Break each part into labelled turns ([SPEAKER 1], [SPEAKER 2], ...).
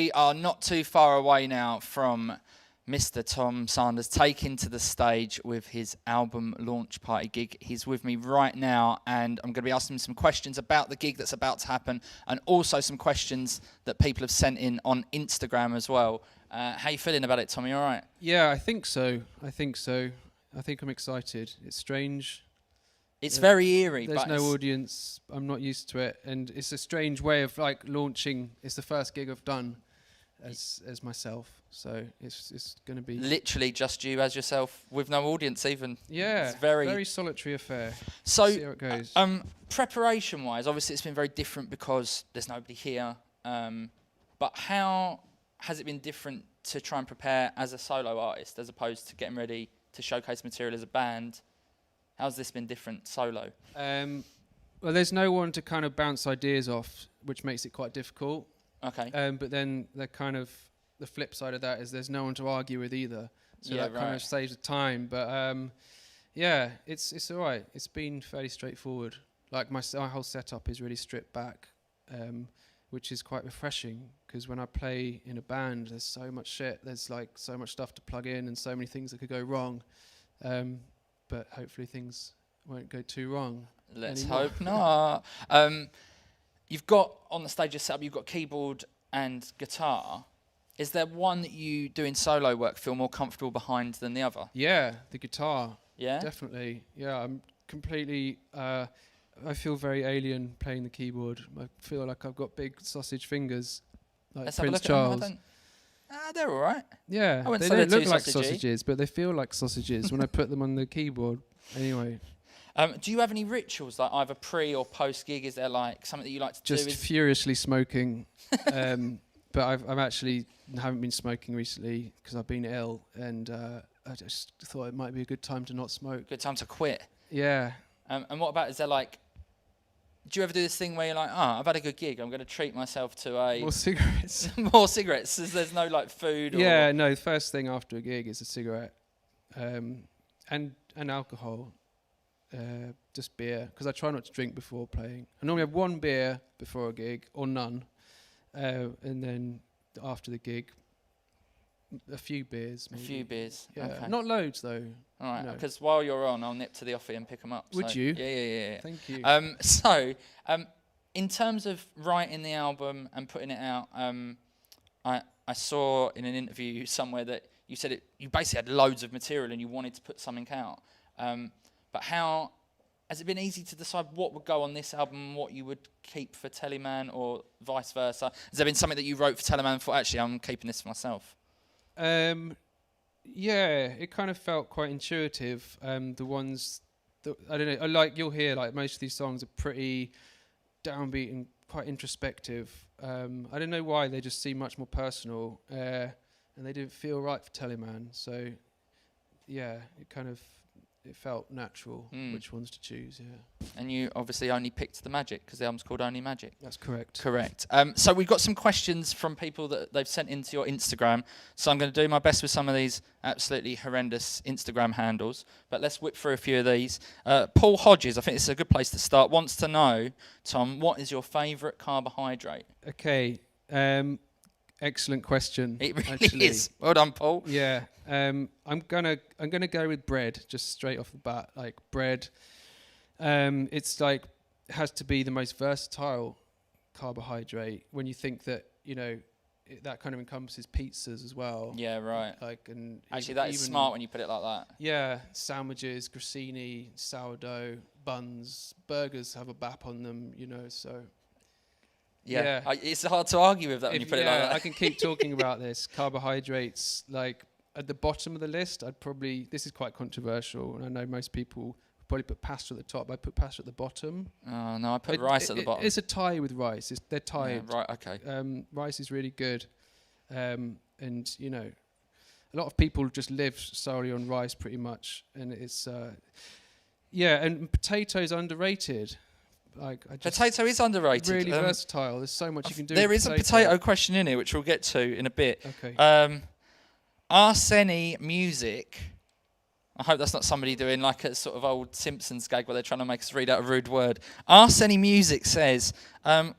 [SPEAKER 1] We are not too far away now from Mr. Tom Sanders taking to the stage with his album launch party gig. He's with me right now, and I'm going to be asking him some questions about the gig that's about to happen, and also some questions that people have sent in on Instagram as well. How you feeling about it, Tommy? All right?
[SPEAKER 2] Yeah, I think so. I think I'm excited. It's strange.
[SPEAKER 1] It's very eerie.
[SPEAKER 2] There's no audience. I'm not used to it, and it's a strange way of like launching. It's the first gig I've done as myself, so it's going to be
[SPEAKER 1] literally just you as yourself with no audience even.
[SPEAKER 2] Yeah,
[SPEAKER 1] it's very
[SPEAKER 2] solitary affair.
[SPEAKER 1] So
[SPEAKER 2] see how it goes.
[SPEAKER 1] Preparation wise, obviously it's been very different because there's nobody here. But how has it been different to try and prepare as a solo artist as opposed to getting ready to showcase material as a band? How's this been different solo?
[SPEAKER 2] Well, there's no one to kind of bounce ideas off, which makes it quite difficult.
[SPEAKER 1] Okay.
[SPEAKER 2] But then the flip side of that is there's no one to argue with either. So
[SPEAKER 1] yeah,
[SPEAKER 2] that kind of saves the time. But yeah, it's all right. It's been fairly straightforward. Like my whole setup is really stripped back, which is quite refreshing because when I play in a band, there's so much shit. There's like so much stuff to plug in and so many things that could go wrong. But hopefully things won't go too wrong.
[SPEAKER 1] Let's
[SPEAKER 2] anymore.
[SPEAKER 1] hope not. You've got, on the stage setup, you've got keyboard and guitar. Is there one that you do in solo work feel more comfortable behind than the other?
[SPEAKER 2] Yeah, the guitar.
[SPEAKER 1] Yeah?
[SPEAKER 2] Definitely. Yeah, I'm completely... I feel very alien playing the keyboard. I feel like I've got big sausage fingers, like
[SPEAKER 1] Let's
[SPEAKER 2] Prince
[SPEAKER 1] have a look
[SPEAKER 2] Charles.
[SPEAKER 1] At them. They're all right.
[SPEAKER 2] Yeah,
[SPEAKER 1] I wouldn't
[SPEAKER 2] they
[SPEAKER 1] say
[SPEAKER 2] don't
[SPEAKER 1] they're
[SPEAKER 2] look
[SPEAKER 1] too
[SPEAKER 2] like
[SPEAKER 1] sausagey.
[SPEAKER 2] sausages, but they feel like sausages when I put them on the keyboard. Anyway.
[SPEAKER 1] Do you have any rituals, like either pre or post gig? Is there like something that you like to do?
[SPEAKER 2] Just furiously smoking. But I'm actually haven't been smoking recently because I've been ill, and I just thought it might be a good time to not smoke.
[SPEAKER 1] Good time to quit.
[SPEAKER 2] Yeah.
[SPEAKER 1] And what about, is there like, do you ever do this thing where you're like, I've had a good gig, I'm going to treat myself to
[SPEAKER 2] More cigarettes.
[SPEAKER 1] more cigarettes? There's no like food?
[SPEAKER 2] Yeah, no, the first thing after a gig is a cigarette, and alcohol. Just beer, because I try not to drink before playing. I normally have one beer before a gig, or none, and then after the gig, a few beers. Maybe.
[SPEAKER 1] A few beers,
[SPEAKER 2] yeah.
[SPEAKER 1] Okay.
[SPEAKER 2] Not loads though.
[SPEAKER 1] All right,
[SPEAKER 2] no.
[SPEAKER 1] because while you're on, I'll nip to the offie and pick them up.
[SPEAKER 2] Would you?
[SPEAKER 1] Yeah.
[SPEAKER 2] Thank you.
[SPEAKER 1] So, in terms of writing the album and putting it out, I saw in an interview somewhere that you said you basically had loads of material and you wanted to put something out. But how has it been easy to decide what would go on this album and what you would keep for Teleman, or vice versa? Has there been something that you wrote for Teleman and thought, actually, I'm keeping this for myself?
[SPEAKER 2] Yeah, it kind of felt quite intuitive. The ones that, I don't know, like you'll hear, like most of these songs are pretty downbeat and quite introspective. I don't know why, they just seem much more personal, and they didn't feel right for Teleman. So yeah, it felt natural which ones to choose, yeah.
[SPEAKER 1] And you obviously only picked The Magic because the album's called Only Magic.
[SPEAKER 2] That's correct.
[SPEAKER 1] Correct. So we've got some questions from people that they've sent into your Instagram. So I'm going to do my best with some of these absolutely horrendous Instagram handles. But let's whip through a few of these. Paul Hodges, I think this is a good place to start, wants to know, Tom, what is your favourite carbohydrate?
[SPEAKER 2] Okay. Excellent question.
[SPEAKER 1] It really
[SPEAKER 2] actually.
[SPEAKER 1] is. Well done, Paul.
[SPEAKER 2] Yeah. I'm gonna go with bread, just straight off the bat. Like bread. It's like has to be the most versatile carbohydrate when you think that, you know, that kind of encompasses pizzas as well.
[SPEAKER 1] Yeah, right.
[SPEAKER 2] Like, and
[SPEAKER 1] actually, that is smart when you put it like that.
[SPEAKER 2] Yeah, sandwiches, grissini, sourdough, buns, burgers have a bap on them, you know. So
[SPEAKER 1] yeah. It's hard to argue with that when you put it like that.
[SPEAKER 2] I can keep talking about this. Carbohydrates, like at the bottom of the list, this is quite controversial, and I know most people probably put pasta at the top. I put pasta at the bottom.
[SPEAKER 1] Oh, no, I put rice at the bottom.
[SPEAKER 2] It's a tie with rice. They're tied.
[SPEAKER 1] Yeah, right, okay.
[SPEAKER 2] Rice is really good. And, you know, a lot of people just live solely on rice pretty much. And it's, and potatoes underrated. Like,
[SPEAKER 1] potato is underrated.
[SPEAKER 2] Really versatile. There's so much you can do.
[SPEAKER 1] There is a potato question in here, which we'll get to in a bit.
[SPEAKER 2] Okay.
[SPEAKER 1] Arseny Music. I hope that's not somebody doing like a sort of old Simpsons gag where they're trying to make us read out a rude word. Arseny Music says, have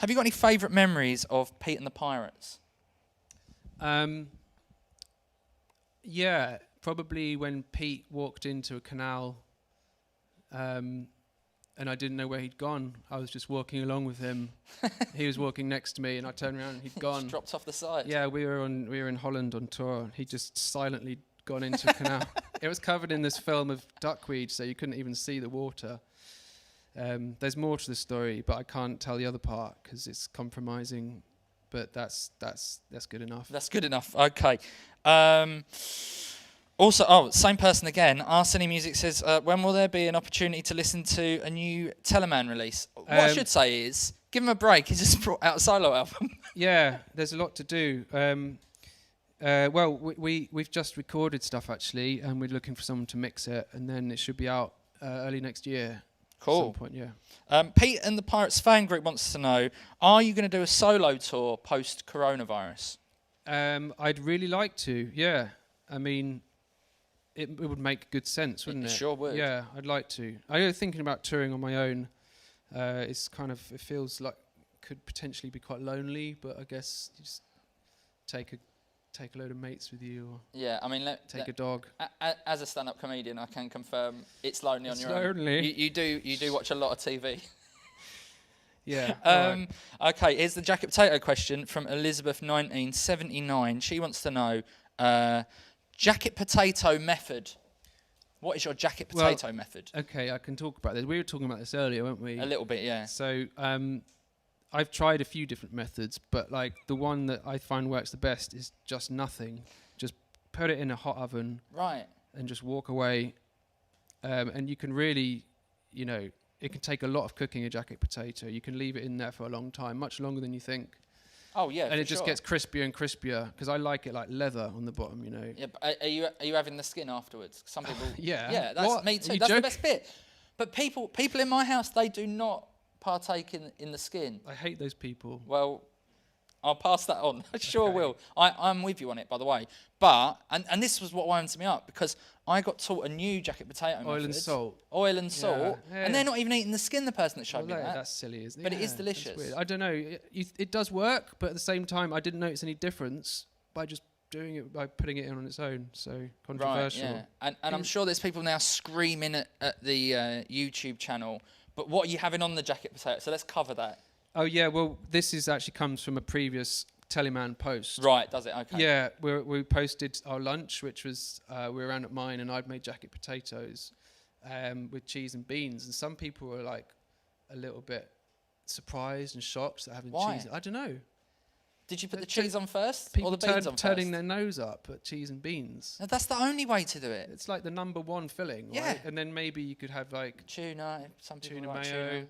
[SPEAKER 1] you got any favourite memories of Pete and the Pirates?
[SPEAKER 2] Yeah, probably when Pete walked into a canal, and I didn't know where he'd gone. I was just walking along with him. He was walking next to me, and I turned around and he'd gone.
[SPEAKER 1] Just dropped off the side.
[SPEAKER 2] Yeah, we were in Holland on tour. He just silently gone into a canal. It was covered in this film of duckweed, so you couldn't even see the water. There's more to the story, but I can't tell the other part because it's compromising. But that's good enough.
[SPEAKER 1] That's good enough. Okay. Also, same person again. Arseny Music says, when will there be an opportunity to listen to a new Teleman release? What I should say is, give him a break. He's just brought out a solo album.
[SPEAKER 2] Yeah, there's a lot to do. Well, we've just recorded stuff actually, and we're looking for someone to mix it, and then it should be out early next year.
[SPEAKER 1] Cool.
[SPEAKER 2] At some point, yeah.
[SPEAKER 1] Pete and the Pirates fan group wants to know, are you going to do a solo tour post-coronavirus?
[SPEAKER 2] I'd really like to, yeah. I mean, it would make good sense, wouldn't it?
[SPEAKER 1] It sure would.
[SPEAKER 2] Yeah, I'd like to. I was thinking about touring on my own. It's kind of, it feels like could potentially be quite lonely, but I guess you just take a load of mates with you, or
[SPEAKER 1] yeah, I mean,
[SPEAKER 2] take a dog.
[SPEAKER 1] As a stand-up comedian, I can confirm it's lonely on your
[SPEAKER 2] lonely.
[SPEAKER 1] own. You do watch a lot of TV.
[SPEAKER 2] Yeah.
[SPEAKER 1] Right. Okay, here's the jacket potato question from Elizabeth 1979. She wants to know, jacket potato method. What is your jacket potato method?
[SPEAKER 2] Okay, I can talk about this. We were talking about this earlier, weren't we?
[SPEAKER 1] A little bit, yeah.
[SPEAKER 2] So I've tried a few different methods, but like the one that I find works the best is just nothing. Just put it in a hot oven.
[SPEAKER 1] Right.
[SPEAKER 2] And just walk away. And you can really, it can take a lot of cooking a jacket potato. You can leave it in there for a long time, much longer than you think.
[SPEAKER 1] Oh yeah,
[SPEAKER 2] and it just gets crispier and crispier because I like it like leather on the bottom,
[SPEAKER 1] Yeah, but are you having the skin afterwards? Some people.
[SPEAKER 2] Yeah.
[SPEAKER 1] Yeah, that's me too. That's the best bit. But people in my house, they do not partake in the skin.
[SPEAKER 2] I hate those people.
[SPEAKER 1] Well, I'll pass that on. I sure will. I'm with you on it, by the way. But and this was what wound me up because I got taught a new jacket potato method. Oil and salt.
[SPEAKER 2] Yeah.
[SPEAKER 1] And they're not even eating the skin. The person that showed me that.
[SPEAKER 2] That's silly, isn't it?
[SPEAKER 1] But it is delicious.
[SPEAKER 2] Weird. I don't know. It does work, but at the same time, I didn't notice any difference by just doing it by putting it in on its own. So controversial.
[SPEAKER 1] Right, yeah. And I'm sure there's people now screaming at the YouTube channel. But what are you having on the jacket potato? So let's cover that.
[SPEAKER 2] Oh yeah, well this is actually comes from a previous Teleman post.
[SPEAKER 1] Right, does it? Okay.
[SPEAKER 2] Yeah, we posted our lunch, which was we were around at mine, and I'd made jacket potatoes with cheese and beans, and some people were like a little bit surprised and shocked that having cheese. I don't know.
[SPEAKER 1] Did you put the cheese on first,
[SPEAKER 2] people
[SPEAKER 1] or the beans on first?
[SPEAKER 2] Turning their nose up at cheese and beans.
[SPEAKER 1] No, that's the only way to do it.
[SPEAKER 2] It's like the number one filling,
[SPEAKER 1] yeah.
[SPEAKER 2] Right? And then maybe you could have like
[SPEAKER 1] tuna. Some people
[SPEAKER 2] tuna
[SPEAKER 1] like
[SPEAKER 2] mayo.
[SPEAKER 1] tuna.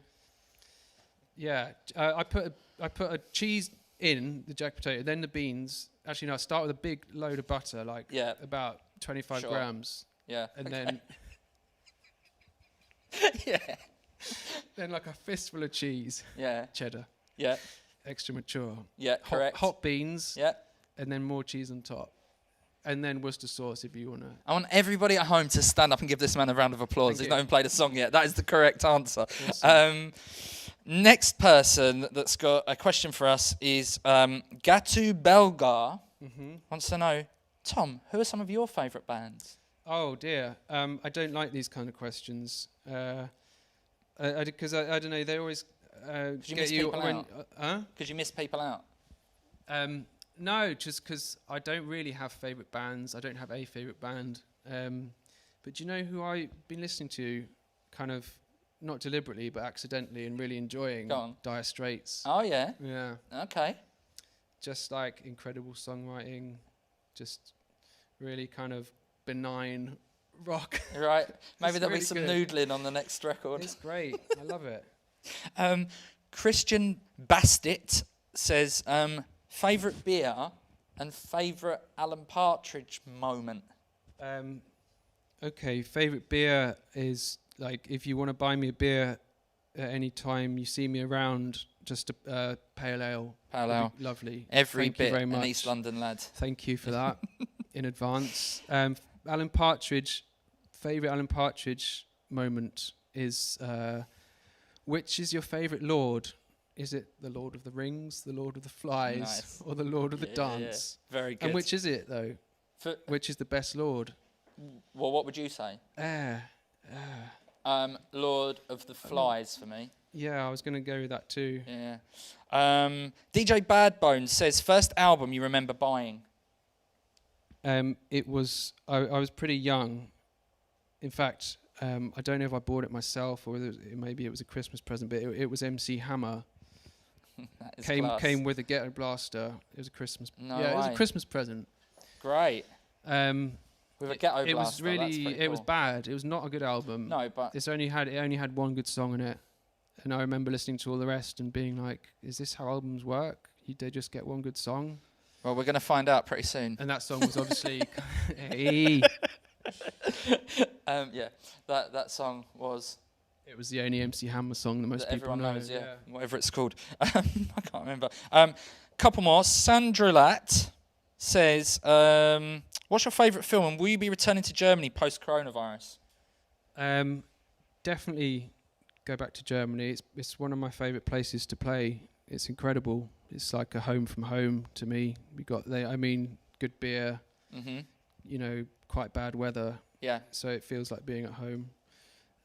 [SPEAKER 2] Yeah, I put a cheese in the jacket potato, then the beans. Actually, no, I start with a big load of butter, like about 25 grams.
[SPEAKER 1] Yeah.
[SPEAKER 2] And then then like a fistful of cheese.
[SPEAKER 1] Yeah.
[SPEAKER 2] Cheddar.
[SPEAKER 1] Yeah.
[SPEAKER 2] Extra mature.
[SPEAKER 1] Yeah, correct.
[SPEAKER 2] Hot beans.
[SPEAKER 1] Yeah.
[SPEAKER 2] And then more cheese on top. And then Worcester sauce if you want to.
[SPEAKER 1] I want everybody at home to stand up and give this man a round of applause. He's not even played a song yet. That is the correct answer. Awesome. Next person that's got a question for us is Gatu Belgar. Wants to know, Tom, who are some of your favourite bands?
[SPEAKER 2] Oh dear, I don't like these kind of questions because I don't know. They always
[SPEAKER 1] get you when. Because you miss people out.
[SPEAKER 2] No, just because I don't really have favourite bands. I don't have a favourite band. But do you know who I've been listening to, kind of not deliberately but accidentally, and really enjoying?
[SPEAKER 1] Go on.
[SPEAKER 2] Dire Straits.
[SPEAKER 1] Oh yeah.
[SPEAKER 2] Yeah.
[SPEAKER 1] Okay.
[SPEAKER 2] Just like incredible songwriting, just really kind of benign rock.
[SPEAKER 1] Right. Maybe there'll
[SPEAKER 2] really
[SPEAKER 1] be some
[SPEAKER 2] good.
[SPEAKER 1] noodling on the next record.
[SPEAKER 2] It's great. I love it.
[SPEAKER 1] Christian Bastet says, favourite beer and favourite Alan Partridge moment.
[SPEAKER 2] Okay, favourite beer is like if you want to buy me a beer at any time you see me around, just a pale ale.
[SPEAKER 1] Pale ale.
[SPEAKER 2] Lovely.
[SPEAKER 1] Every
[SPEAKER 2] Thank you
[SPEAKER 1] bit
[SPEAKER 2] very
[SPEAKER 1] an
[SPEAKER 2] much.
[SPEAKER 1] East London lad.
[SPEAKER 2] Thank you for that in advance. Alan Partridge, favourite Alan Partridge moment is, which is your favourite Lord? is it the Lord of the Rings, the Lord of the Flies,
[SPEAKER 1] Nice.
[SPEAKER 2] or the Lord of the
[SPEAKER 1] Yeah,
[SPEAKER 2] Dance?
[SPEAKER 1] yeah. Very good.
[SPEAKER 2] And which is it though? Which is the best Lord?
[SPEAKER 1] Well, what would you say? Lord of the Flies for me.
[SPEAKER 2] Yeah, I was going to go with that too.
[SPEAKER 1] Yeah. DJ Bad Bones says, first album you remember buying?
[SPEAKER 2] It was I was pretty young. In fact, I don't know if I bought it myself or whether maybe it was a Christmas present, but it was MC Hammer.
[SPEAKER 1] That is
[SPEAKER 2] Came with a Ghetto Blaster. It was a Christmas.
[SPEAKER 1] No
[SPEAKER 2] yeah, it was a
[SPEAKER 1] way.
[SPEAKER 2] Christmas present.
[SPEAKER 1] Great. With a Ghetto Blaster.
[SPEAKER 2] It was really.
[SPEAKER 1] That's pretty
[SPEAKER 2] It
[SPEAKER 1] cool.
[SPEAKER 2] was bad. It was not a good album.
[SPEAKER 1] No, but
[SPEAKER 2] it only had one good song in it, and I remember listening to all the rest and being like, "Is this how albums work? They just get one good song?"
[SPEAKER 1] well, we're going to find out pretty soon.
[SPEAKER 2] And that song was obviously. Hey.
[SPEAKER 1] Yeah, that song was.
[SPEAKER 2] It was the only MC Hammer song that most
[SPEAKER 1] That
[SPEAKER 2] people
[SPEAKER 1] everyone
[SPEAKER 2] know.
[SPEAKER 1] knows, yeah, whatever it's called. I can't remember. Couple more. Sandra Lat says, "What's your favourite film, and will you be returning to Germany post-coronavirus?"
[SPEAKER 2] Definitely go back to Germany. It's one of my favourite places to play. It's incredible. It's like a home from home to me. We got good beer.
[SPEAKER 1] Mm-hmm.
[SPEAKER 2] Quite bad weather.
[SPEAKER 1] Yeah.
[SPEAKER 2] So it feels like being at home.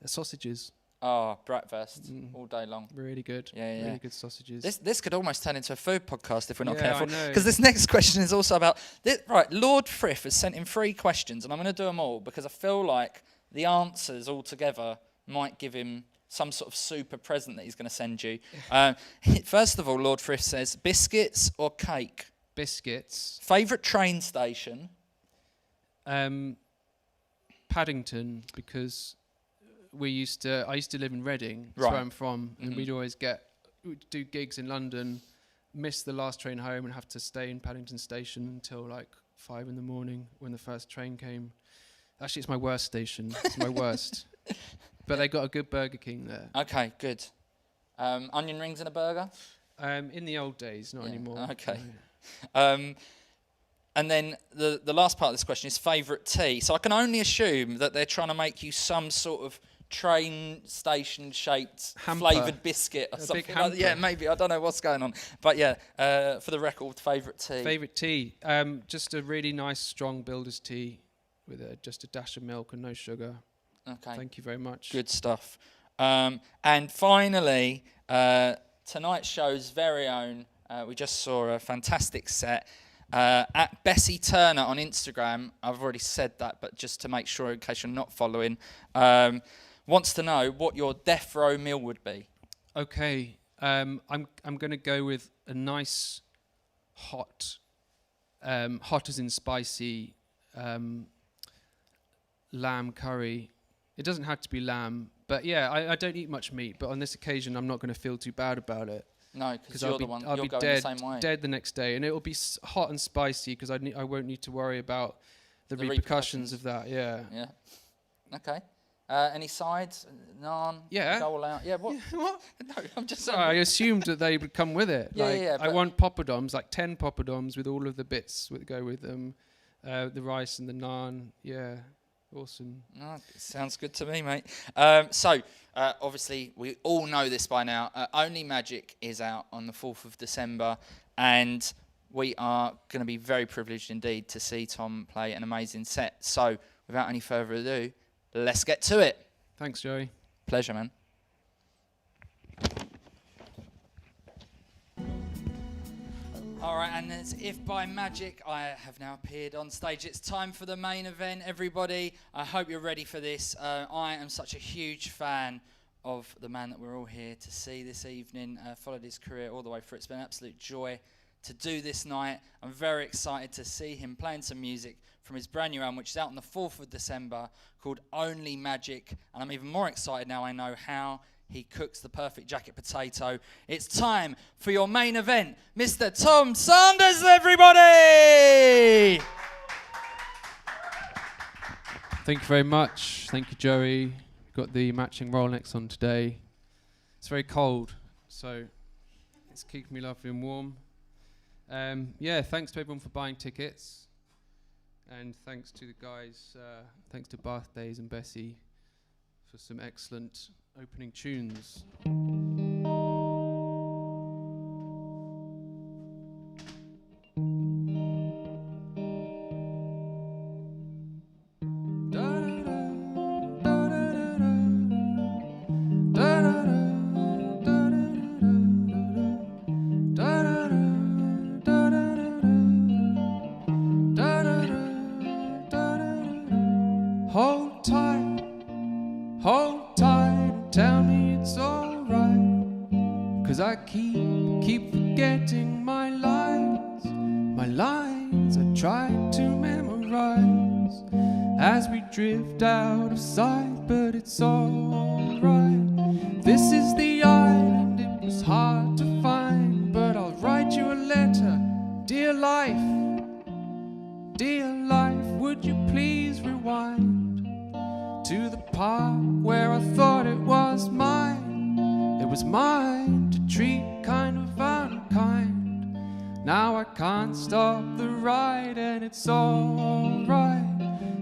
[SPEAKER 2] Sausages.
[SPEAKER 1] Oh, bratwurst all day long.
[SPEAKER 2] Really good.
[SPEAKER 1] Yeah.
[SPEAKER 2] Really good sausages.
[SPEAKER 1] This could almost turn into a food podcast if we're not
[SPEAKER 2] Yeah,
[SPEAKER 1] careful.
[SPEAKER 2] I know.
[SPEAKER 1] Because this next question is also about... Right, Lord Frith has sent in 3 questions, and I'm going to do them all because I feel like the answers altogether might give him some sort of super present that he's going to send you. First of all, Lord Frith says, biscuits or cake?
[SPEAKER 2] Biscuits.
[SPEAKER 1] Favourite train station?
[SPEAKER 2] Paddington, because I used to live in Reading, that's
[SPEAKER 1] Right.
[SPEAKER 2] where I'm from, and we'd do gigs in London, miss the last train home and have to stay in Paddington Station until like 5 a.m. when the first train came. Actually, it's my worst station. It's my worst. But they got a good Burger King there.
[SPEAKER 1] Okay, good. Onion rings and a burger?
[SPEAKER 2] In the old days, not anymore.
[SPEAKER 1] Okay.
[SPEAKER 2] No.
[SPEAKER 1] And then the last part of this question is favourite tea. So I can only assume that they're trying to make you some sort of train station shaped flavoured biscuit or something.
[SPEAKER 2] Big hamper.
[SPEAKER 1] Yeah, maybe. I don't know what's going on. But yeah, for the record, favourite tea.
[SPEAKER 2] Favourite tea? Just a really nice, strong builder's tea with just a dash of milk and no sugar.
[SPEAKER 1] Okay.
[SPEAKER 2] Thank you very much.
[SPEAKER 1] Good stuff. And finally, tonight's show's very own, we just saw a fantastic set. At Bessie Turner on Instagram, I've already said that, but just to make sure in case you're not following, wants to know what your death row meal would be.
[SPEAKER 2] Okay, I'm going to go with a nice hot as in spicy lamb curry. It doesn't have to be lamb, but yeah, I don't eat much meat, but on this occasion I'm not going to feel too bad about it.
[SPEAKER 1] No, because you're the one.
[SPEAKER 2] I'll
[SPEAKER 1] You're
[SPEAKER 2] be
[SPEAKER 1] going
[SPEAKER 2] dead,
[SPEAKER 1] the same way.
[SPEAKER 2] dead the next day, and it will be hot and spicy because I won't need to worry about the repercussions of that. Yeah.
[SPEAKER 1] Yeah. Okay. Any sides? Naan?
[SPEAKER 2] Yeah.
[SPEAKER 1] Go all out. Yeah. What?
[SPEAKER 2] What?
[SPEAKER 1] No, I'm just
[SPEAKER 2] So
[SPEAKER 1] saying.
[SPEAKER 2] I assumed that they would come with it.
[SPEAKER 1] Yeah,
[SPEAKER 2] like,
[SPEAKER 1] yeah,
[SPEAKER 2] I
[SPEAKER 1] but-
[SPEAKER 2] want poppadoms, like 10 poppadoms with all of the bits that go with them, the rice and the naan. Yeah. Awesome.
[SPEAKER 1] No, it sounds good to me, mate. Obviously, we all know this by now. Only Magic is out on the 4th of December, and we are going to be very privileged indeed to see Tom play an amazing set. So, without any further ado, let's get to it.
[SPEAKER 2] Thanks, Joey.
[SPEAKER 1] Pleasure, man. All right, and as if by magic, I have now appeared on stage. It's time for the main event, everybody. I hope you're ready for this. I am such a huge fan of the man that we're all here to see this evening. Followed his career all the way through. It's been an absolute joy to do this night. I'm very excited to see him playing some music from his brand new album, which is out on the 4th of December, called Only Magic. And I'm even more excited now I know how he cooks the perfect jacket potato. It's time for your main event, Mr. Tom Sanders, everybody!
[SPEAKER 2] Thank you very much. Thank you, Joey. We've got the matching Rolex on today. It's very cold, so it's keeping me lovely and warm. Thanks to everyone for buying tickets. And thanks to the guys, thanks to Birthdays and Bessie for some excellent opening tunes. my lines I tried to memorize as we drift out of sight, but it's alright. This is the island, it was hard to find, but I'll write you a letter. Dear life, would you please rewind to the part where I thought it was mine? It was mine to treat kind of unkind. Now I can't stop the ride, and it's alright.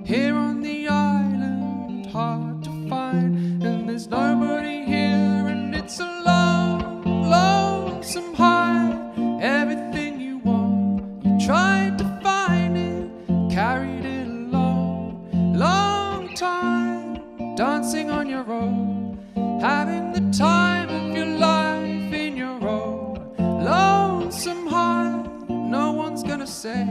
[SPEAKER 2] Here on the island, hard to find, and there's nobody here, and it's a long, lonesome high. Everything you want, you tried to find it, carried it a long, long time, dancing on your own, having the time of your life in your own lonesome high. No one's gonna say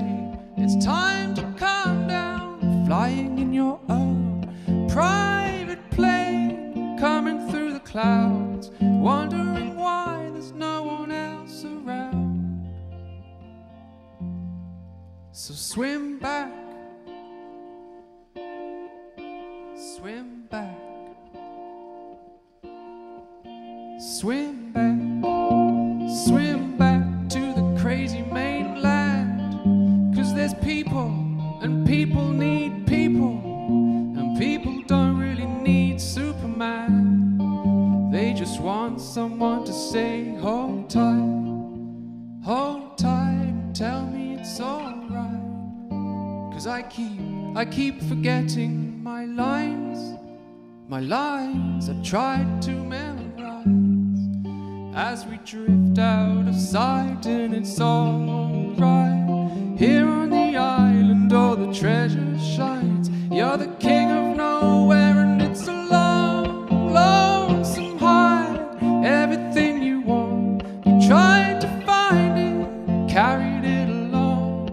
[SPEAKER 2] it's time to calm down, flying in your own private plane, coming through the clouds, wondering why there's no one else around. So swim back, swim back, swim back, swim back to the crazy mainland. 'Cause there's people, and people need people, and people don't really need Superman. They just want someone to say, hold tight, and tell me it's alright. 'Cause I keep forgetting my lines I tried to memorize as we drift out of sight, and it's alright. Here on the island all the treasure shines. You're the king of nowhere, and it's a long, lonesome high. Everything you want, you tried to find it, carried it a long,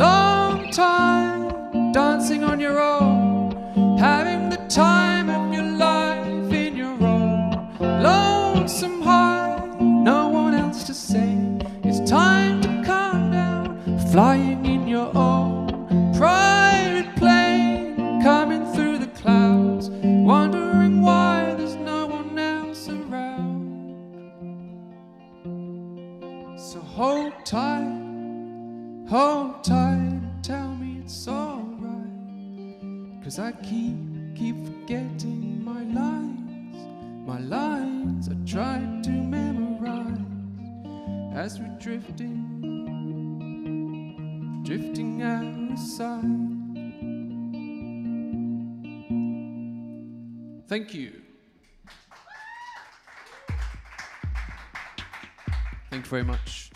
[SPEAKER 2] long time, dancing on your own, having the time of your life in your own lonesome high. No one else to say it's time to calm down, flying in your own private plane, coming through the clouds, wondering why there's no one else around. So hold tight, and tell me it's alright. 'Cause I keep forgetting my lines I tried to memorize as we're drifting out of sight. Thank you. Thank you very much.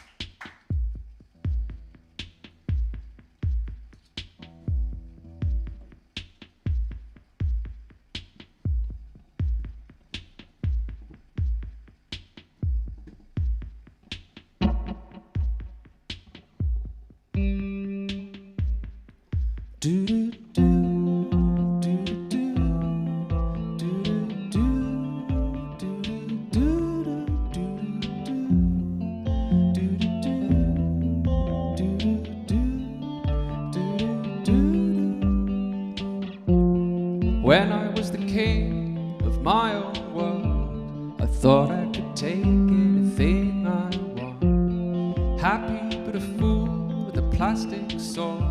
[SPEAKER 2] When I was the king of my own world, I thought I could take anything I want. Happy but a fool with a plastic soul,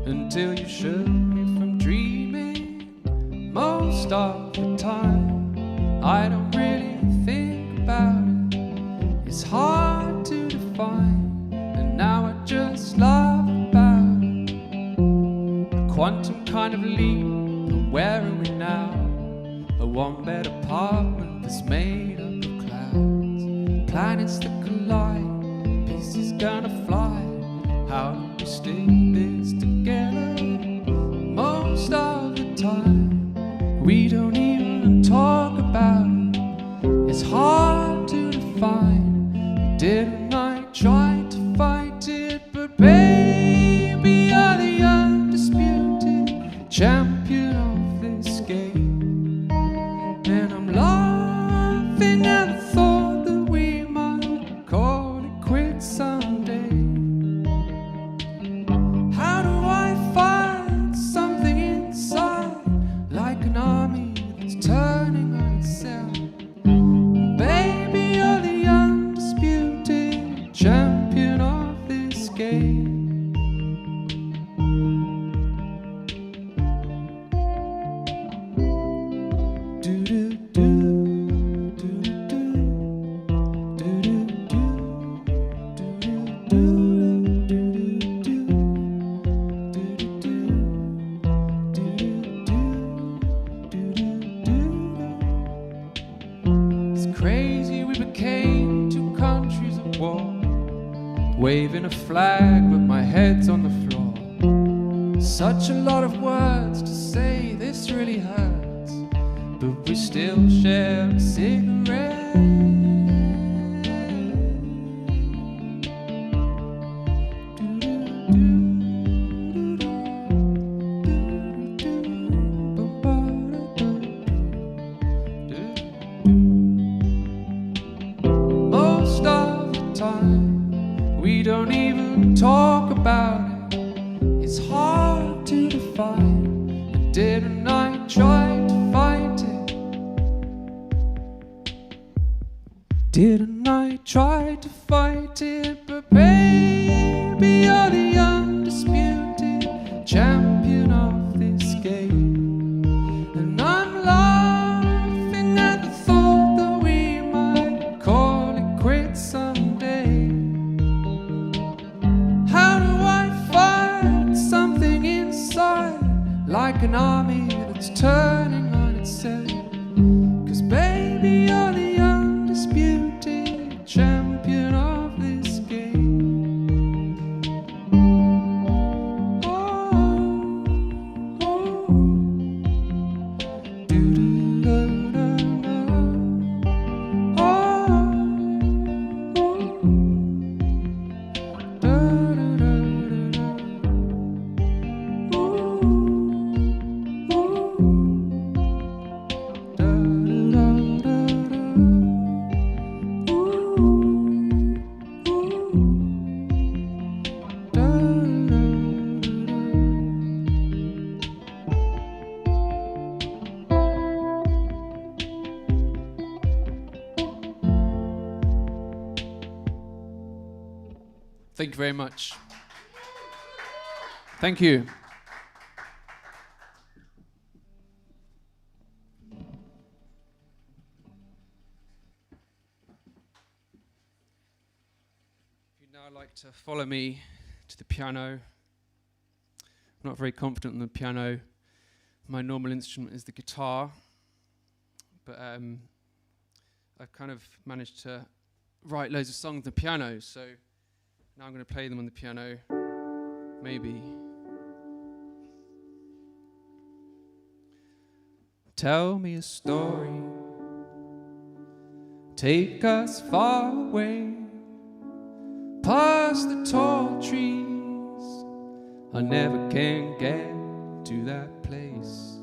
[SPEAKER 2] until you shook me from dreaming. Most of the time I don't really think about it. It's hard to define, and now I just laugh about it. A quantum kind of leap, and where are we now? A one-bed apartment that's made up of clouds, planets that collide, pieces gonna fly. How do we stick this together? Most of the time we don't even talk about it. It's hard to define. Didn't I try to fight it? But baby, you're the undisputed champion of this game, and I'm laughing at the thought that we might call it quits someday. a flag, but my head's on the floor. Such a lot of words to say, this really hurts, but we still share a cigarette. Most of the time, we don't even talk about it. It's hard to define. And didn't I try to fight it? Didn't I try to fight it? But baby, you're the undisputed champion of this game. And I'm laughing at the thought that we might call it quits someday. How do I fight something inside, like an army that's turning on itself? 'Cause baby, you're the undisputed champion of this game. Oh, oh. Do-do-do-do-do. Oh, oh. Do-do-do-do-do. Ooh, ooh. Thank you very much. Thank you. If you'd now like to follow me to the piano. I'm not very confident on the piano. My normal instrument is the guitar, but I've kind of managed to write loads of songs on the piano, so now I'm going to play them on the piano, maybe. Tell me a story, take us far away, past the tall trees. I never can get to that place,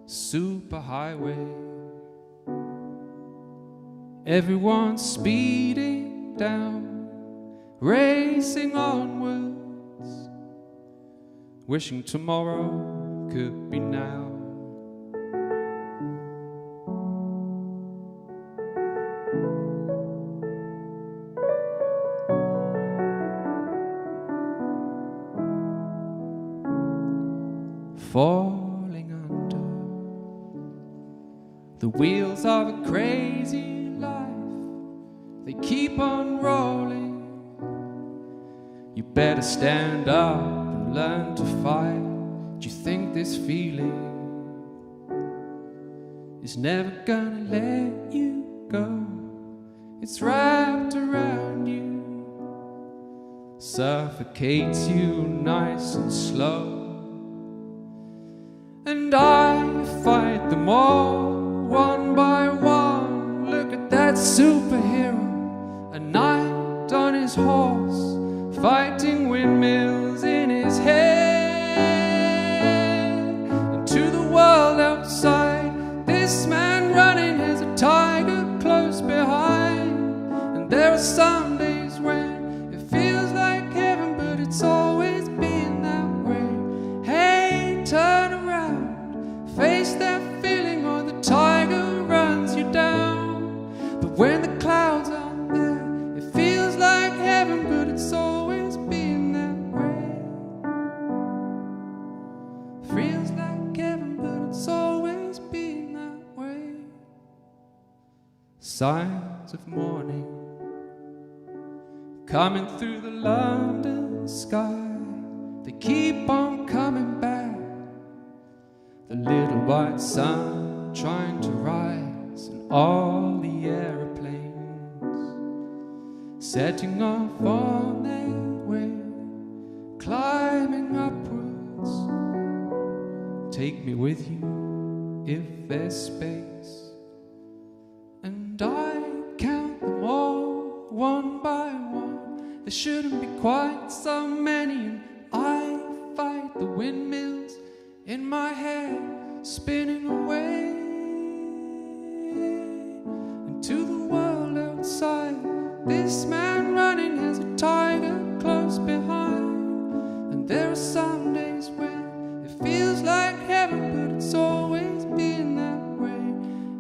[SPEAKER 2] superhighway. Everyone's speeding down, racing onwards, wishing tomorrow could be now. Falling under the wheels of a crazy life, they keep on rolling. You better stand up and learn to fight. Do you think this feeling is never gonna let you go? It's wrapped around you, suffocates you nice and slow. And I fight them all, one by one. Look at that superhero, a knight on his horse, fighting windmills in his head. And to the world outside, this man running has a tiger close behind. And there are some days when it feels like heaven, but it's always been that way. Hey, turn around, face that feeling, or the tiger runs you down. But when the clouds aren't there, it feels like heaven, but it's always been that way. Feels like heaven, but it's always been that way. Signs of morning coming through the London sky, they keep on coming back. The little white sun trying to rise, and all the aeroplanes setting off on their way. climbing upwards. Take me with you if there's space. And I count them all one by one. There shouldn't be quite so many. And I fight the windmills in my head spinning away. And to the world outside, this man running has a tiger close behind. And there are some days when it feels like heaven, but it's always been that way.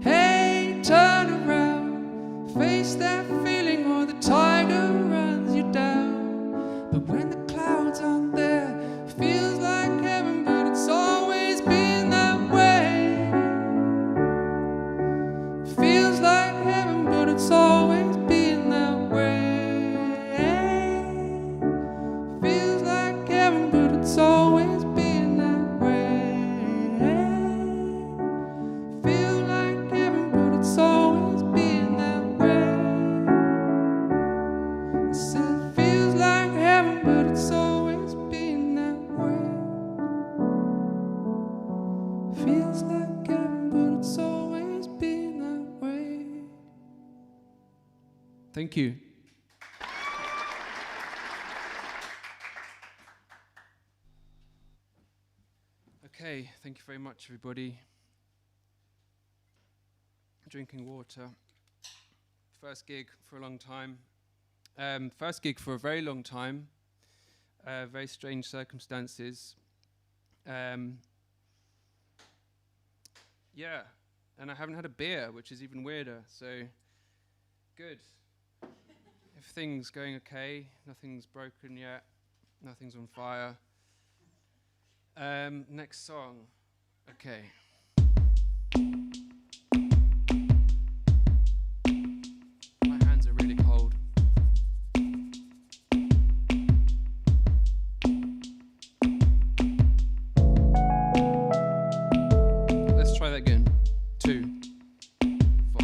[SPEAKER 2] Hey, turn around, face that feeling, or the tiger runs you down. But when the clouds aren't there, it feels like heaven, but it's always been that way. It feels like heaven, but it's always been that way. Feels like heaven, but it's always been that way. Feel like heaven, but it's always been that way. I said, feels like heaven, but it's always been that way. Feels like heaven, but it's always been that way. Thank you. Okay, thank you very much, everybody. Drinking water. First gig for a long time. First gig for a very long time. Very strange circumstances. Yeah, and I haven't had a beer, which is even weirder, so good. Everything's going okay, nothing's broken yet, nothing's on fire. Next song. Okay. My hands are really cold. Let's try that again. 2, 4.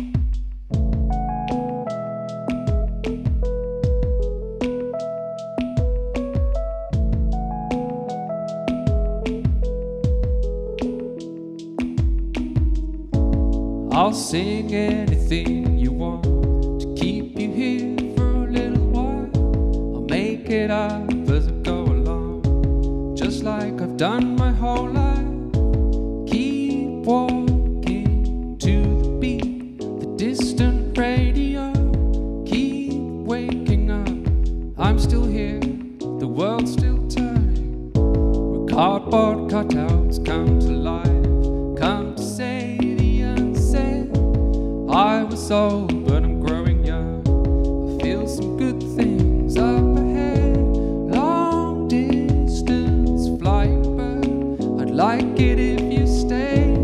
[SPEAKER 2] I'll sing anything you want to keep you here for a little while. I'll make it up as I go along, just like I've done my whole life. Keep walking to the beat, the distant radio. Keep waking up, I'm still here, the world's still turning. Where cardboard cutouts come to life, come to say the unsaid. I was old, but I'm growing young. I feel some good things up ahead. Long distance flying bird, I'd like it if you stayed.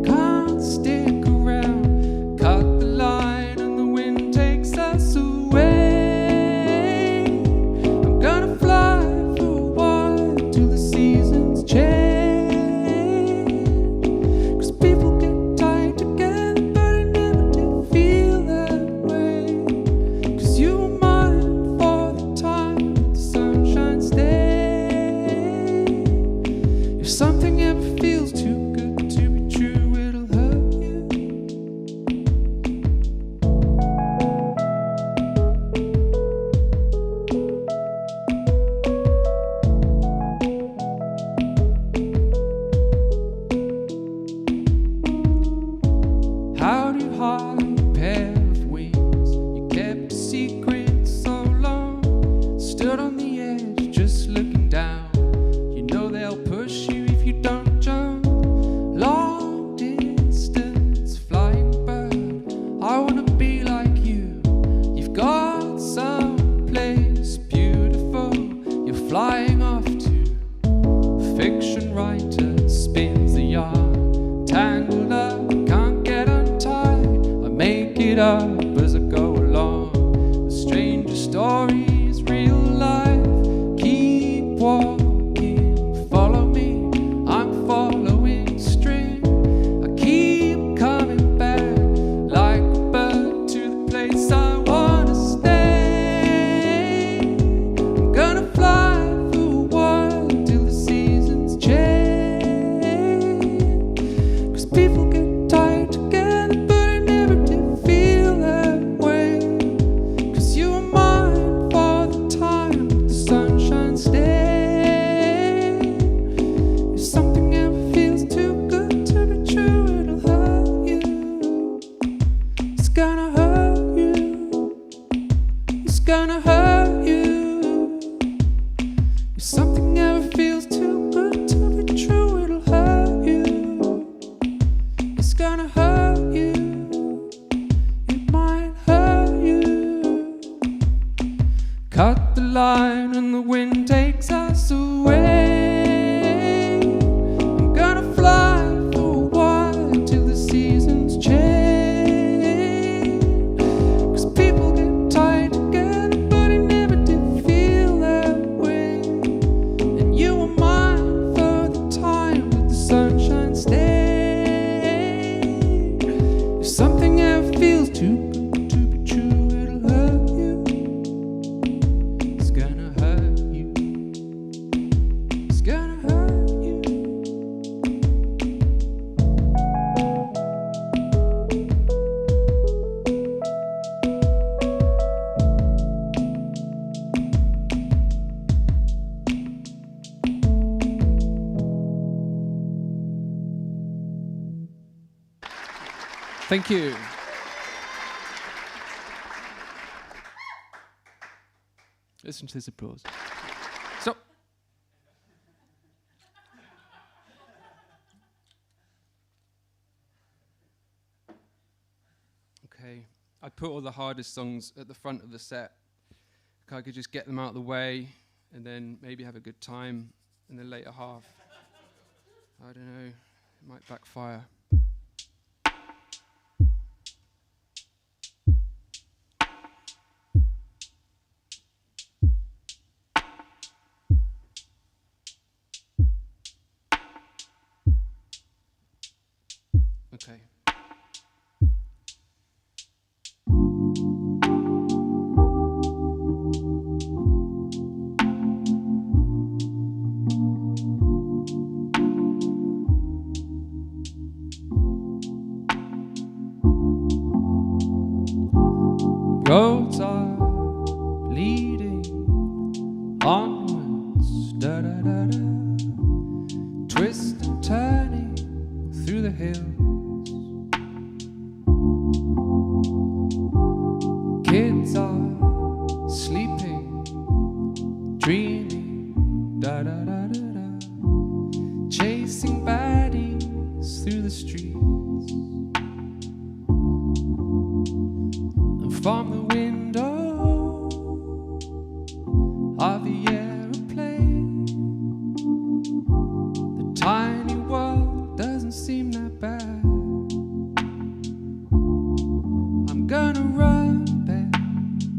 [SPEAKER 2] Can't stick around, cut the line and the wind takes us away. I'm gonna fly for a while till the seasons change. Something ever feels too good to be true, it'll hurt you. How do you hide a pair of wings? You kept a secret so long, stood on the edge just looking down. You know they'll push you if you don't jump. Long distance flying bird, I wanna be like you. You've got some place beautiful you're flying off to. Fiction writer spins the yarn, tangled up, can't get untied. I make it up as I go along. A stranger story is real life. Keep walking, follow me, I'm following string. I keep coming back like a bird to the place I wanna stay. I'm gonna fly for a while Thank you. Listen to this applause. So, okay, I put all the hardest songs at the front of the set. I could just get them out of the way and then maybe have a good time in the later half. I don't know, it might backfire. Okay. Roads are leading onwards, da da da da, twist and turning through the hills. Kids are sleeping, dreaming, da da da da da, chasing baddies through the streets. From the window of the aeroplane, the tiny world doesn't seem that bad. I'm gonna run back,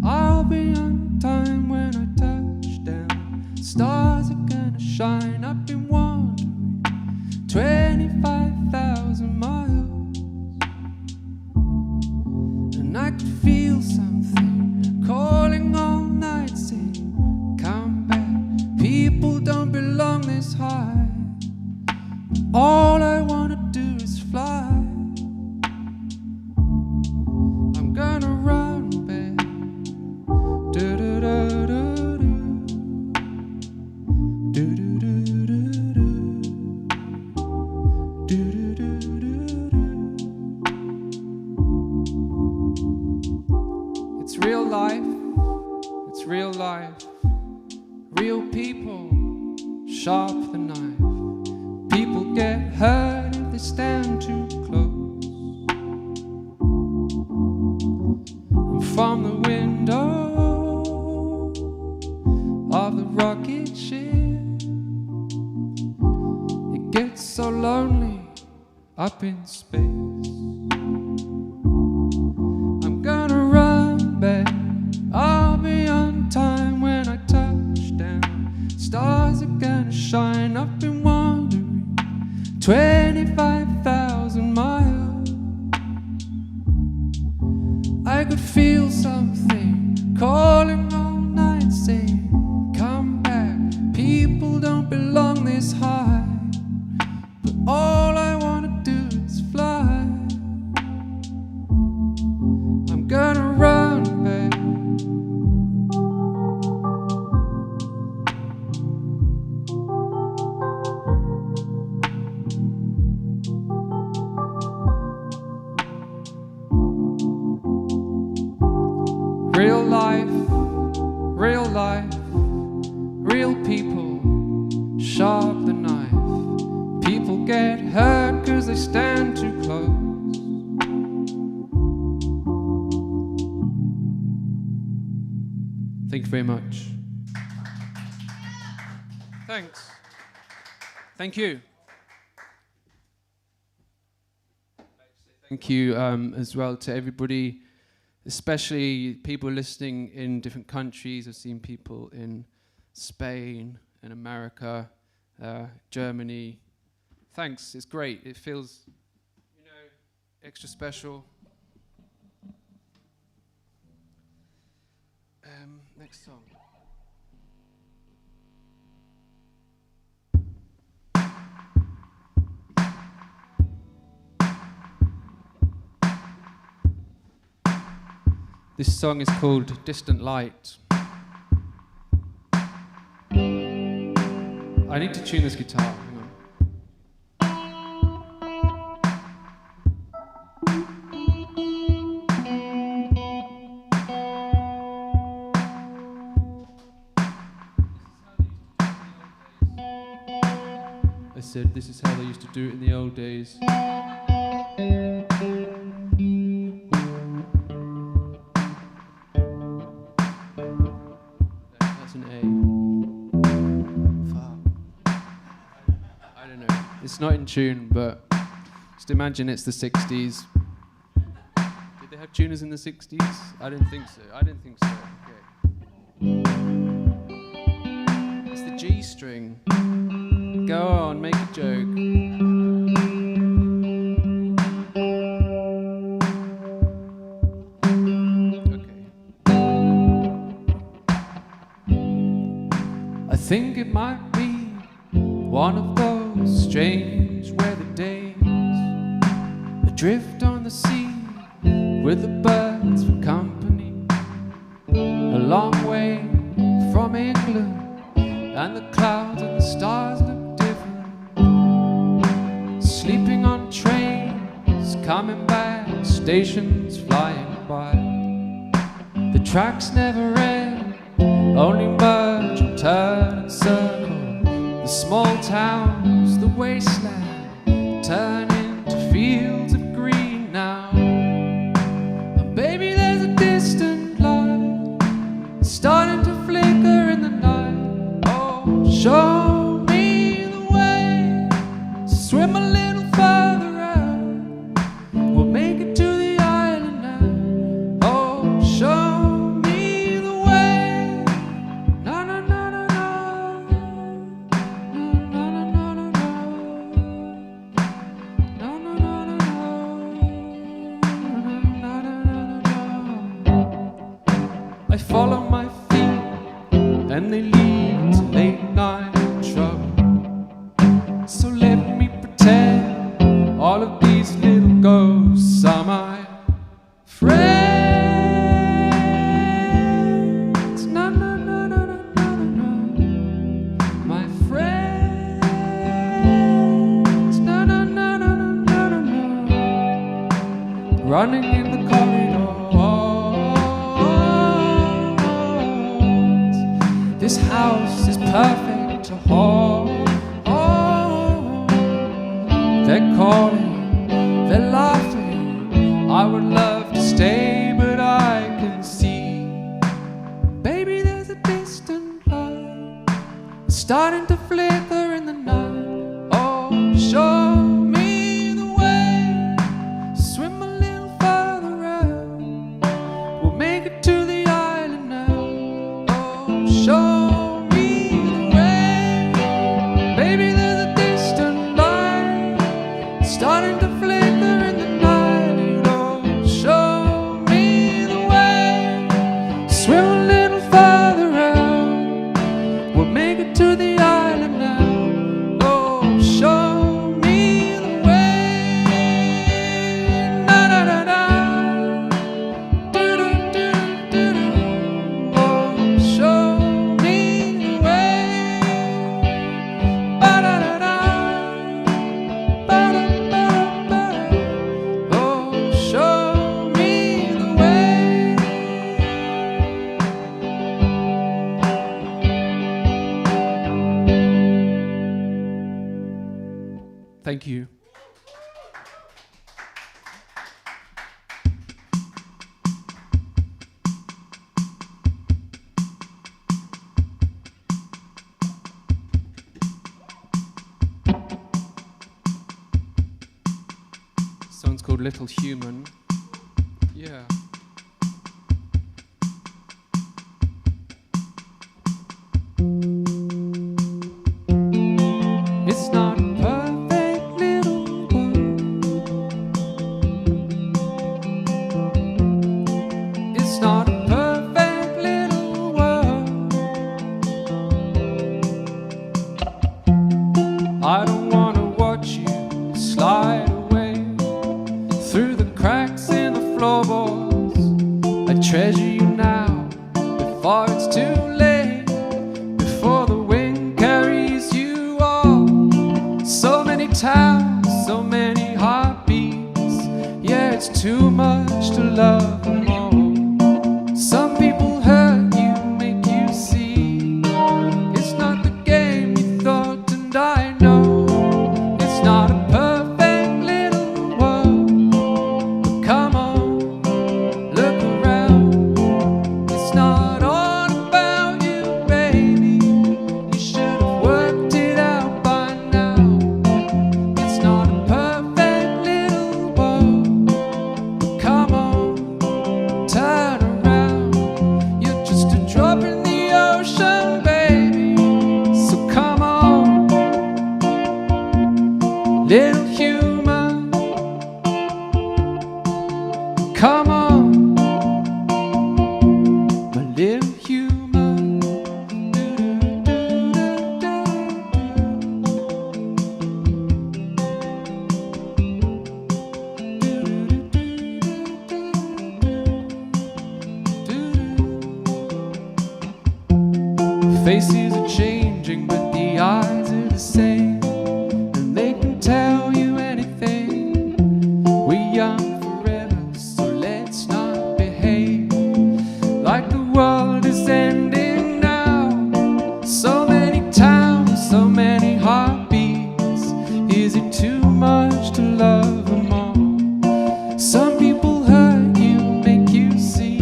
[SPEAKER 2] I'll be on time when I touch down. Stars are gonna shine, I've been wandering 25,000 miles. And I could feel something calling all night, saying, come back, people don't belong this high. All I wanna do is fly. I'm gonna run back, do do do do do, do do do do do, do do do do do. It's real life, it's real life. Real people, sharp the knife. People get hurt if they stand too close. And from the window of the rocket ship, it gets so lonely up in space. I'm gonna run back, I'll be on time when I touch down. Stars are gonna shine, I've been wandering 25,000 miles. I could feel something calling all night, saying, come back, people don't belong this high. But all I wanna do is fly. I'm gonna run back. Real life, real people, sharp the knife. People get hurt 'cause they stand too close. Thank you very much. Thanks. Thank you. Thank you as well to everybody, especially people listening in different countries. I've seen people in Spain and America, Germany. Thanks, it's great. It feels, extra special. Next song. This song is called Distant Light. I need to tune this guitar. Hang on. I said, this is how they used to do it in the old days. That's an A. Fuck. I don't know. It's not in tune, but just imagine it's the 60s. Did they have tuners in the 60s? I didn't think so. Okay. It's the G string. Go on, make a joke. Okay. I think it might be one of those strange weather days, adrift on the sea with the birds for company, a long way from England, and the clouds and the stars look different. Sleeping on trains, coming back, stations flying by. The tracks never end, only merge and turn and circle. The small towns, the wasteland, turn into fields of green now. And baby, there's a distant light starting to flicker in the night. Oh, show me the way, swim a little further out. We'll make it to the island now. Oh, show me the way. Na na na na na. Na na na na na. Na na na na na. Na na na na na. I follow my feet and they lead to late night trouble. So let me pretend all of these little ghosts are my friends. Na na na na na na na. My friends. Na na na na na na na. Running in the corridors. This house is perfect to hold. They're calling, they're laughing. I would love to stay, but I can see, baby, there's a distant light starting to flicker in the night. Oh, show me the way, swim a little further out. We'll make it to the island now. Oh, show me the way, baby, there's a distant light starting to flicker in the night. Oh, show me the way, swim a little further out. We'll make it to the island now. Oh, show me the way. Na na na na. Do do do do do. Oh, show me the way. Ba da da da. Ba da ba ba. Oh, show me the way. Thank you. This song's called Little Human. Yeah. It's not a perfect little world. It's not a perfect little world. I don't want to watch you slide away through the cracks in the floorboards. I treasure you now before it's too late, before the wind carries you off. So many towns, so many heartbeats. Yeah, it's too much to love them all. Some people hurt you, make you see it's not the game you thought, and I know little human, come on, my little human. Faces are changing, but the eyes are the same, and they can tell you anything. We're young forever, so let's not behave like the world is ending now. So many towns, so many heartbeats. Is it too much to love them all? Some people hurt you, make you see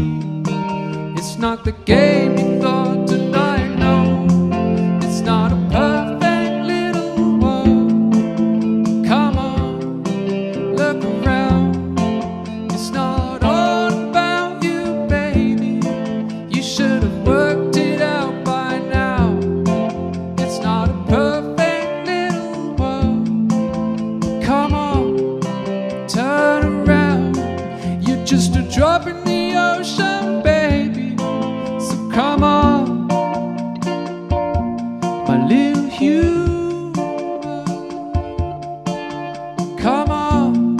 [SPEAKER 2] it's not the game you thought tonight. No, it's not a perfect little world. Come on, look around. It's not all about you, baby. You should have worked it out by now. It's not a perfect little world. Come on, turn around. You're just a drop in the ocean, baby. So come on, my little human. Come on,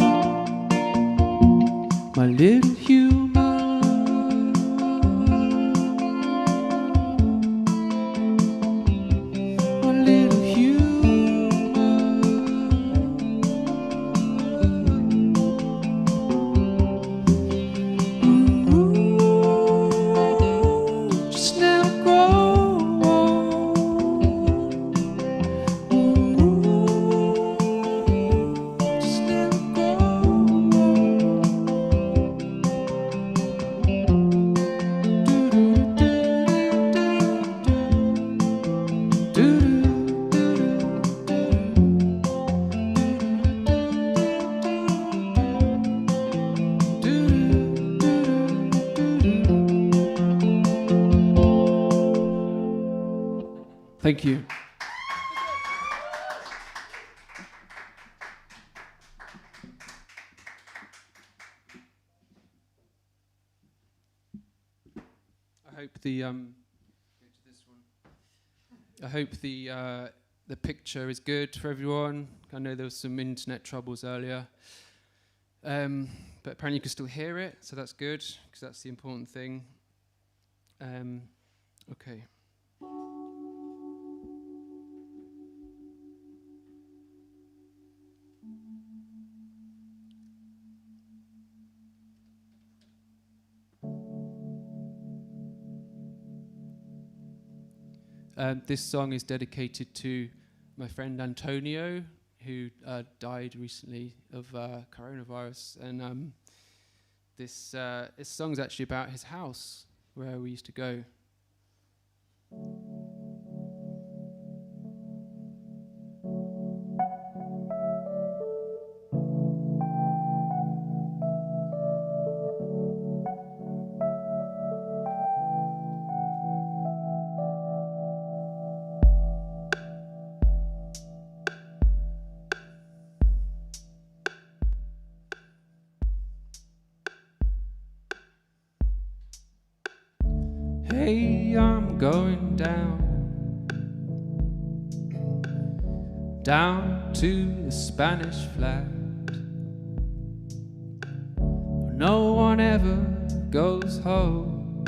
[SPEAKER 2] my little human. My little human. Ooh, just never grow old. Ooh, just never grow Thank you. I hope the go to this one. I hope the picture is good for everyone. I know there was some internet troubles earlier, but apparently you can still hear it, so that's good because that's the important thing. Okay. This song is dedicated to my friend Antonio, who died recently of coronavirus. And this song's actually about his house, where we used to go. Hey, I'm going down to the Spanish flat. No one ever goes home.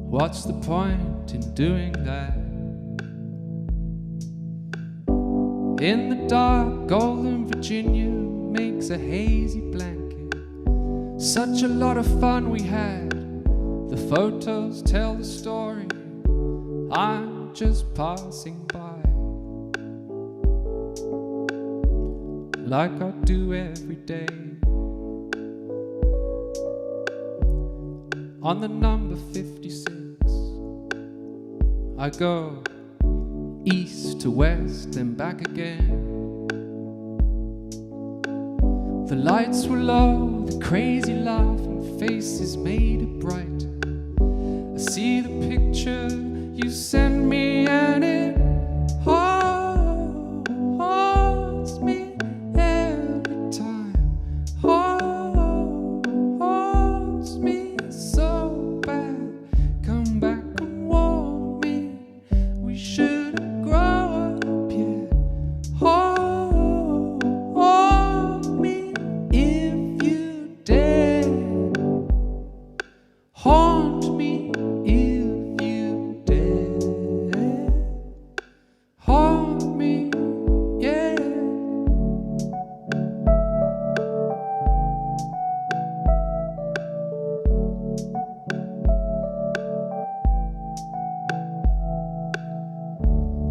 [SPEAKER 2] What's the point in doing that? In the dark, golden Virginia makes a hazy blanket. Such a lot of fun we had. The photos tell the story. I'm just passing by, like I do every day. On the number 56, I go east to west, then back again. The lights were low, the crazy laughing faces made it bright. I see the picture you sent me and it, oh,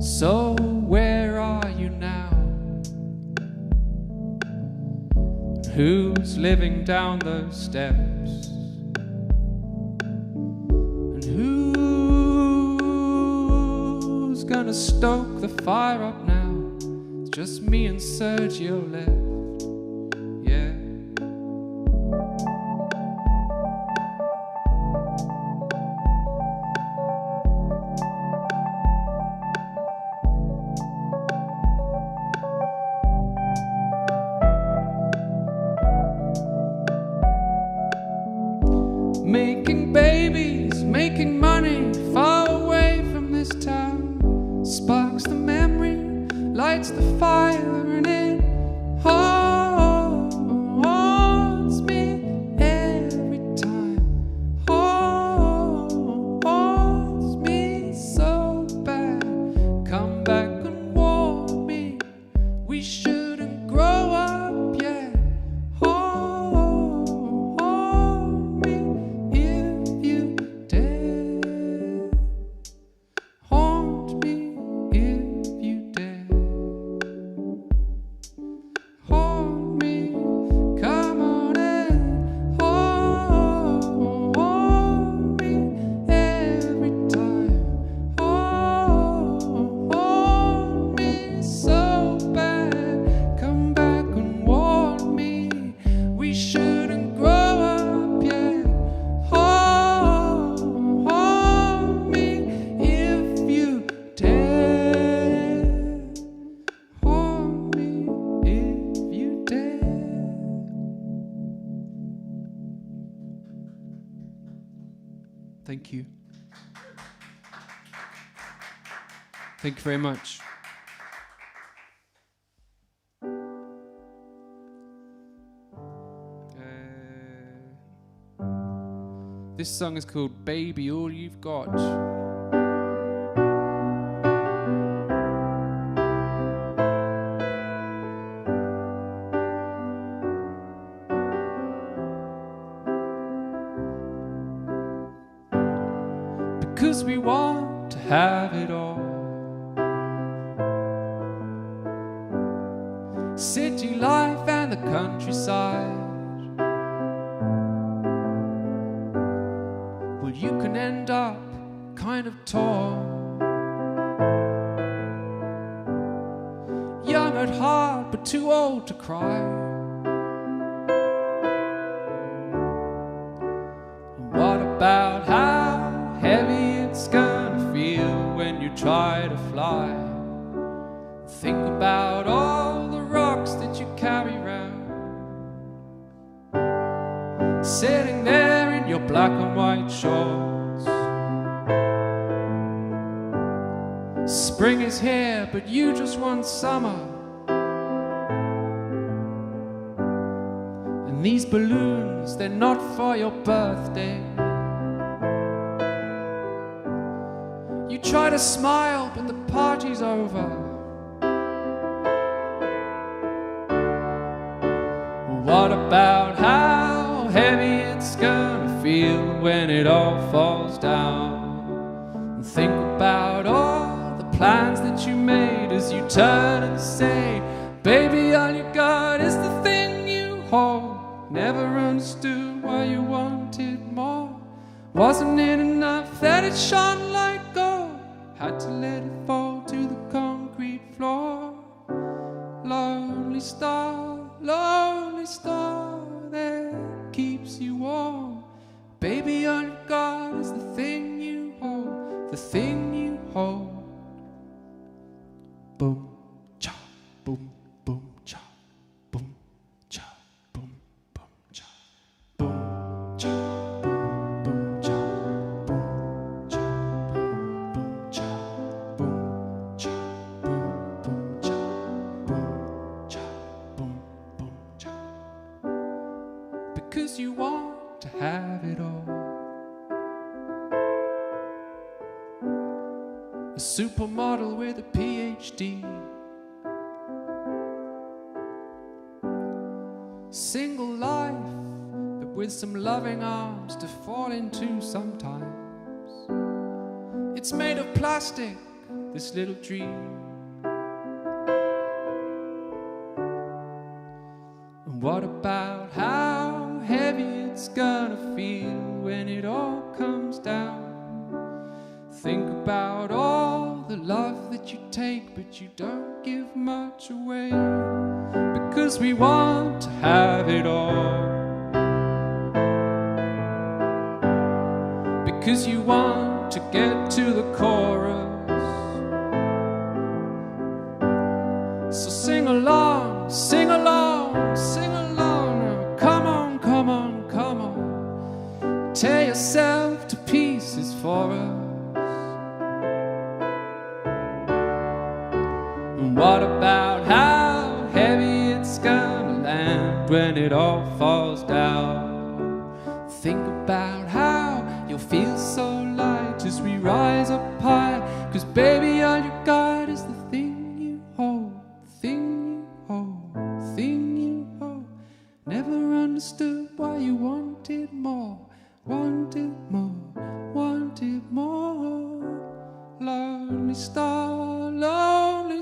[SPEAKER 2] So where are you now? Who's living down those steps? And who's gonna stoke the fire up now? It's just me and Sergio left, yeah. Making babies, making money, far away from this town. Sparks the memory, lights the fire, and it haunts me every time. Haunts me so bad. Come back and warn me, we shouldn't grow up yet. Thank you. Thank you very much. This song is called Baby All You've Got. Because we want to have it all. City life and the countryside. Well, you can end up kind of torn. Young at heart, but too old to cry. What about how heavy it's gonna feel when you try to fly? Think about all the rocks that you carry round, sitting there in your black and white shorts. Spring is here, but you just want summer. And these balloons, they're not for your birthday. You try to smile, but the party's over. What about how heavy it's gonna feel when it all falls down? And think about all the plans that you made as you turn and say, baby, all you got is the thing you hold. Never understood why you wanted more. Wasn't it enough that it shone like gold? Had to let it fall to the concrete floor. Lonely star that keeps you warm. Baby, all you got is the thing you hold, the thing you hold. Boom, cha, boom, boom, cha, boom, cha, boom, boom, cha, boom, cha. Because you want to have it all. A supermodel with a PhD, single life, but with some loving arms to fall into sometimes. It's made of plastic, this little dream. And what about how heavy it's gonna feel when it all comes down? Think about all the love that you take, but you don't give much away, because we want to have it all, because you want to get to the chorus. So sing along, sing along, sing along now. Come on, come on, come on. Tear yourself to pieces for us. And what about how heavy it's gonna land when it all falls down? Think about how you'll feel so light as we rise up high, 'cause baby, all you got is the thing you hold, thing you hold, thing you hold. Never understood why you wanted more, wanted more, wanted more. Lonely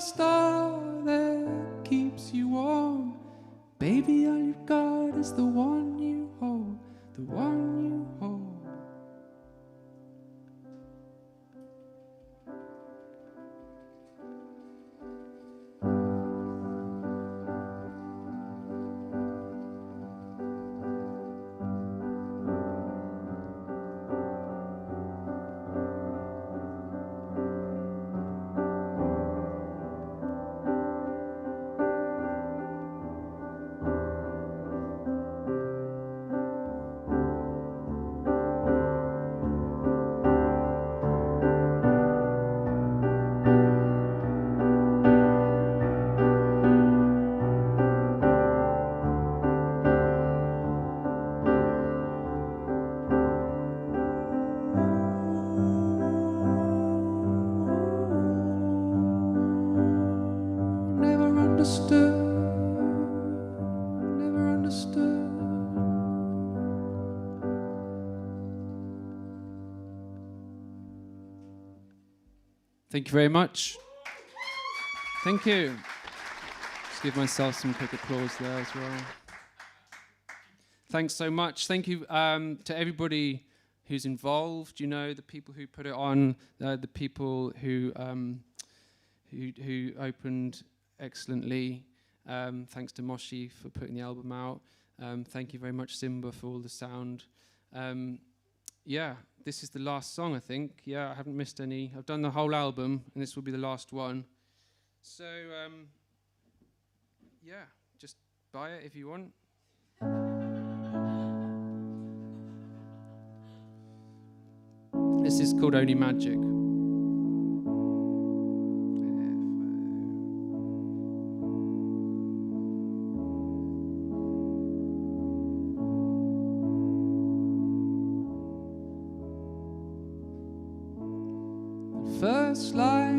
[SPEAKER 2] star that keeps you warm. Baby, all you got is the one you hold, the one you hold. Never understood. Thank you very much. Thank you. Just give myself some quick applause there as well. Thanks so much. Thank you to everybody who's involved. You know, the people who put it on, the people who opened excellently. Thanks to Moshi for putting the album out. Thank you very much, Simba, for all the sound. Yeah, this is the last song, I think. Yeah, I haven't missed any. I've done the whole album, and this will be the last one. So, yeah, just buy it if you want. This is called Only Magic. First light,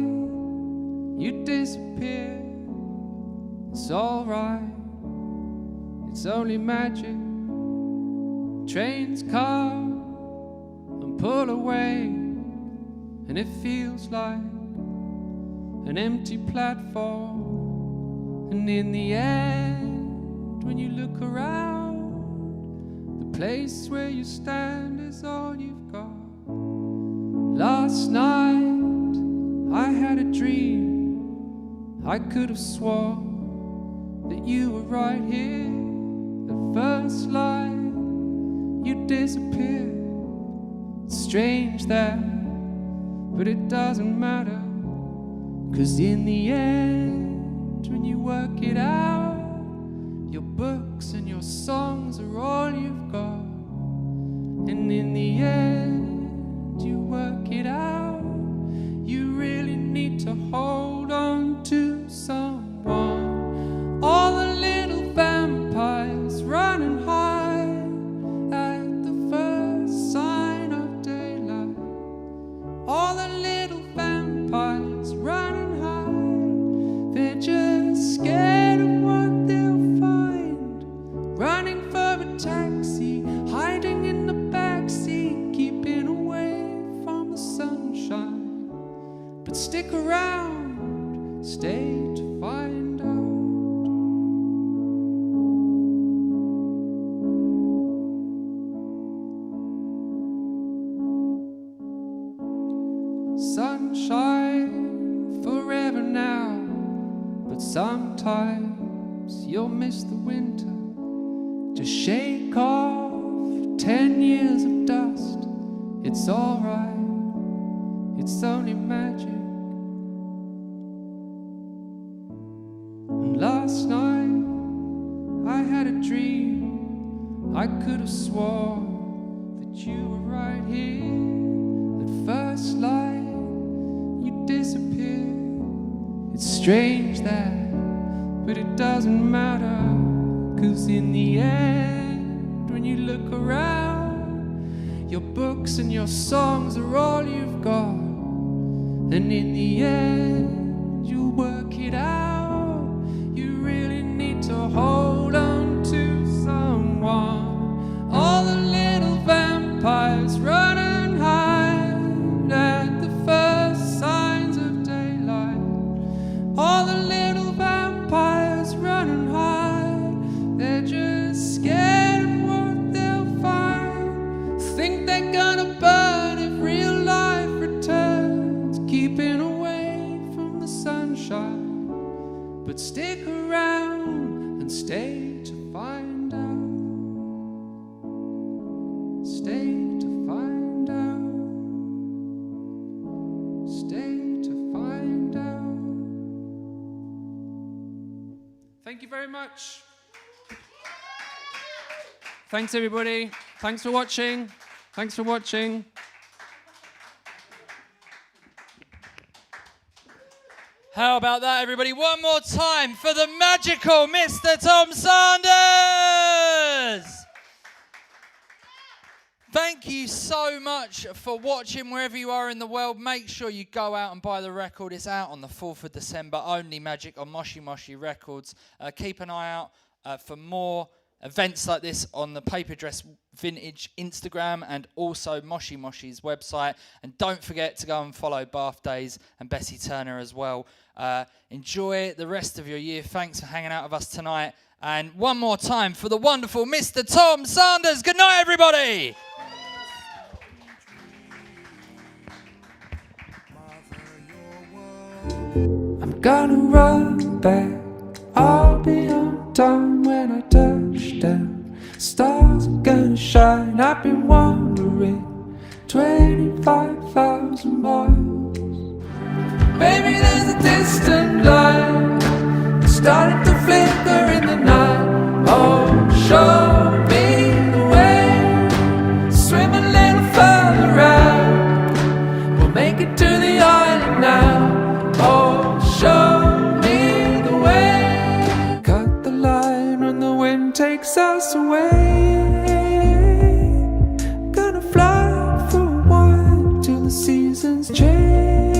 [SPEAKER 2] you disappear. It's alright, it's only magic. Trains come and pull away, and it feels like an empty platform. And in the end, when you look around, the place where you stand is all you've got. Last night I had a dream. I could have sworn that you were right here. At first light, you disappeared. It's strange that, but it doesn't matter. 'Cause in the end, when you work it out, your books and your songs are all you've got. And in the end, you work it out. You really need to hold on to someone. All the little vampires running high at the first sign of daylight. All the little vampires running high. They're just scared of what they'll find. Running for a taxi, hiding in the backseat, keeping away from the sun. stay to find out. Sunshine forever now, but sometimes you'll miss the winter. Just shake off 10 years of dust. It's alright, it's only magic. And last night I had a dream. I could have sworn that you were right here. At first light you disappeared. It's strange that, but it doesn't matter. 'Cause in the end, when you look around, your books and your songs are all you've got. And in the end, you'll work it out. You really need to hold on to someone. All the little vampires run and hide at the first signs of daylight. All the little vampires run and hide. They're just scared of what they'll find. Think they're gonna burn if real life returns. Keeping away from the sunshine, but stick around and stay to find out. Stay to find out. Stay to find out. Thank you very much. Thanks everybody. Thanks for watching. Thanks for watching.
[SPEAKER 1] How about that, everybody? One more time for the magical Mr. Tom Sanders! Thank you so much for watching wherever you are in the world. Make sure you go out and buy the record. It's out on the 4th of December. Only Magic on Moshi Moshi Records. Keep an eye out for more events like this on the Paper Dress Vintage Instagram and also Moshi Moshi's website. And don't forget to go and follow Bath Days and Bessie Turner as well. Enjoy the rest of your year. Thanks for hanging out with us tonight. And one more time for the wonderful Mr. Tom Sanders. Good night, everybody.
[SPEAKER 2] I'm gonna run back. I'll be on time when I touch down. Stars are gonna shine. I've been wandering 25,000 miles. Maybe there's a distant light starting to flicker in the night. Oh, show me the way. Swim a little further out. We'll make it to the island now. Oh, show me the way. Cut the line when the wind takes us away. Gonna fly for a while till the seasons change.